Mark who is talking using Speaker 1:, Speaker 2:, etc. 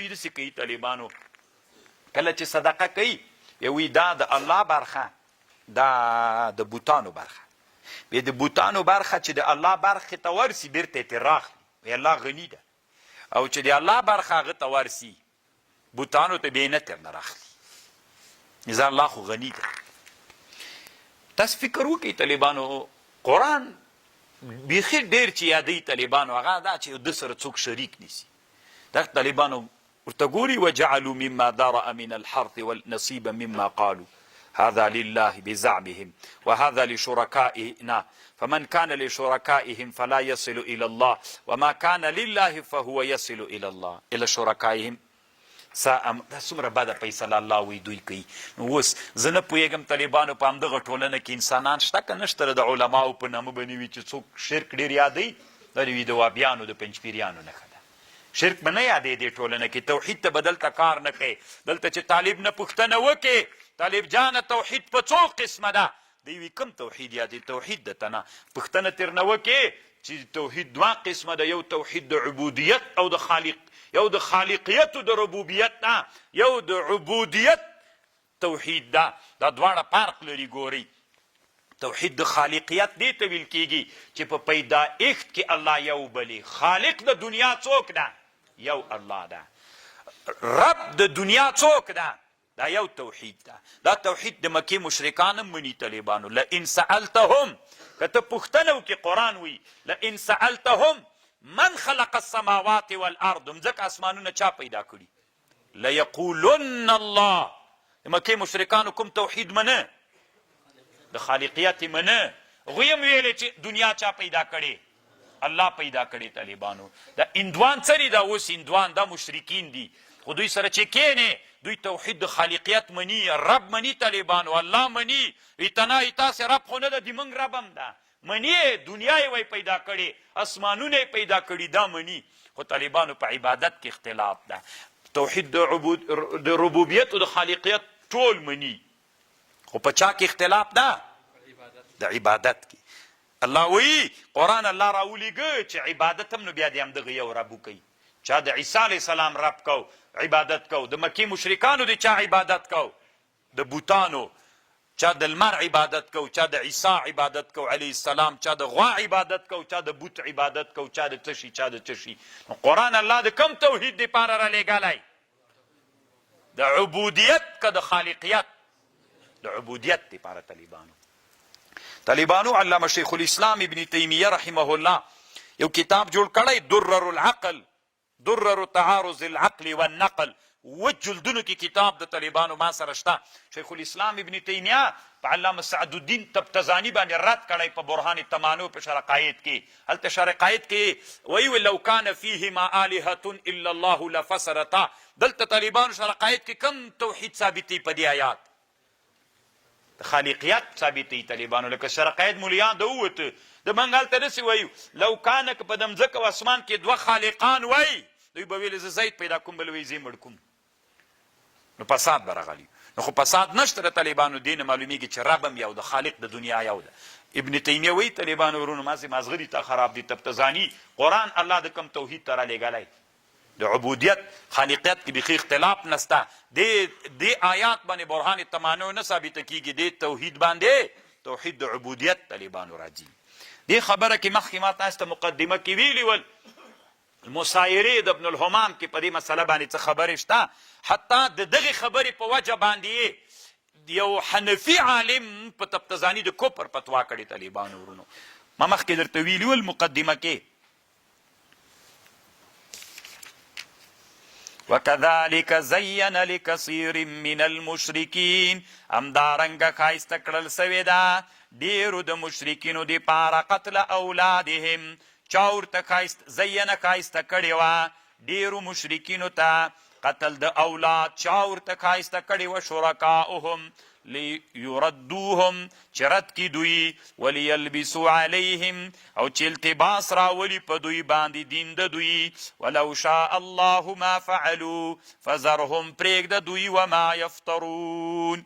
Speaker 1: داسې کوي طالبانو کله چې صدقه کوي وی دا د الله برخه دا د بوتانو برخه بیا د بوتانو برخه چې د الله برخې ته ورسي بیرته ترې راخلي وی الله غني ده او چې د الله برخه هغه ته ورسي بوتانو ته بیا نه ترنه راخلي ځکه الله خو غني ده. تاسو فکر وکړئ طالبانو قرآن بیخي ډېر چې یادوي طالبانو هغه دا چې د سره څوک شریک نیسي. دا طالبانو ورته ګوري وجعلوا مما ذرأ من الحرث والنصيب مما قالوا هذا لله بزعمهم وهذا لشركائنا فمن كان لشركائهم فلا يصل إلى الله وما كان لله فهو يصل إلى الله إلى شركائهم. دا څومره بده فیصله الله وی دوی کوي. نو اوس زه نه پوهېږم طالبانو په همدغه ټولنه کې انسانان شته که نشته د علماو په نامه به نه وي چې څوک شرک ډېر یادوي دا وي د وابیانو د پنجپیریانو نښه ده. شرک به نه یادوي دې ټولنه کې توحید ته به دلته کار نه کوي. دلته چې طالب نه پوښتنه وکړي طالب جانه توحید په څو قسمه ده دوی وي کوم توحید یادوي توحید ده ته نه پوښتنه ترنه وکړي چې توحید دوه قسمه ده یو توحید د عبودیت او د خالق یو د خالقیت او د ربوبیت نه یو د عبودیت توحید ده دا دواړه فرق لري. ګورئ توحید د خالقیت دې ته ویل کېږي چې په پیدایښت کې الله یو بلي خالق د دنیا څوک ده یو الله ده رب د دنیا څوک ده دا یو توحید ده. دا توحید د مکې مشرکان هم مني طالبانو. لئن سألتهم که ته پوښتنه وکړې قرآن وی لئن سألتهم من خلق السماوات والارض مځکه اسمانونه چا پیدا کړي لیقولن الله. د مکې مشرکانو کوم توحید منه د خالقیت منه هغوی هم ویلې چې دنیا چا پیدا کړې الله پیدا کړې. طالبانو دا هندوان څه دي دا اوس هندوان دا مشرکین دي خو دوی سره چې کینې دوی توحید د خالقیت مني رب مني طالبانو الله مني اتنا تاسې رب خو نه ده د موږ رب هم ده منی دنیا یې پیدا کړي اسمانونه یې پیدا کړي دا مني. خو طالبانو په عبادت کې اختلاف ده. توحید د ربوبیت او د خالقیت ټول مني خو په چا کې اختلاف ده د عبادت کې. الله وی قرآن الله راولیږه چې عبادت هم نو بیا د همدغه یو رب وکوي. چا د عیسی علیه السلام رب کو عبادت کو د مکې مشرکانو د چا عبادت کو د بوتانو چا د لمر عبادت کو چا د عیسی عبادت کو علیه السلام چا د غوا عبادت کو چا د بوت عبادت کو چا د تشي چا د تشي. قرآن الله د کم توحید دپاره رالیږلی د عبودیت که د خالقیت د عبودیت دپاره. طالبانو علامه شیخ الاسلام ابن تیمیه رحمه الله یو کتاب جوړ کړی درر العقل درر تعارض العقل والنقل وجلدونو کې کتاب د طالبانو ما سره شته. شیخ الاسلام ابن تیمیه په علامه سعد الدین تبتزانی باندې رد کړی په برهان التمانو په شرقایت کې. هلته شرقایت کې وی لو کان فیهما آلهة الا الله لفسدتا. دلته طالبانو شرقایت کې کم توحید ثابتي په دې آیات د خالقیت ثابتي طالبانو لکه شرقایت مولیان د ووته د موږ هلته داسې وایو لو کانه که په د مځکه او اسمان کې دوه خالقان وی دوی به ویل زه زید پیدا کوم بل وی زه مړ کوم نو فساد به راغلی. نو خو فساد نشته د طالبانو دین معلومیږي چې رب هم یو د خالق د دنیا یو ده. ابن تیمیه وی طالبانو ورونو مازې مازغري ته خراب دي تبتزانی قرآن الله د کم توحید ته رالیږلی د عبودیت خالقیت کې بیخي اختلاف نسته. دې آیات باندې برهان التمانو نه ثابته کېږي دې توحید باندې توحید د عبودیت طالبانو راځي. دې خبره کې مخکې ما تاسو ته مقدمه کې ویلي ول المسایرې د ابن الهمام کې په دې مسله باندې څه خبرې شته حتی د دغې خبرې په وجه باندې یو حنفي عالم په تبتزاني د کفر فتوا کړې طالبانو ورونو. ما مخکې درته ویلي ول مقدمه کې وکذلک زین لکثیر من المشرکین همدارنګه ښایسته کړل سوې ده ډېرو د مشرکینو دپاره قتل اولادهم چا ورته زینه ښایسته کړې وه ډېرو مشرکینو ته قتل د اولاد چا ورته ښایسته کړې وه شرکاؤهم لیردوهم چې رد کي دوی ولیلبسوا علیهم او چې التباس راولي په دوی باندې دین د دوی ولو شاء الله ما فعلوا فذرهم پرېږده دوی وما یفترون.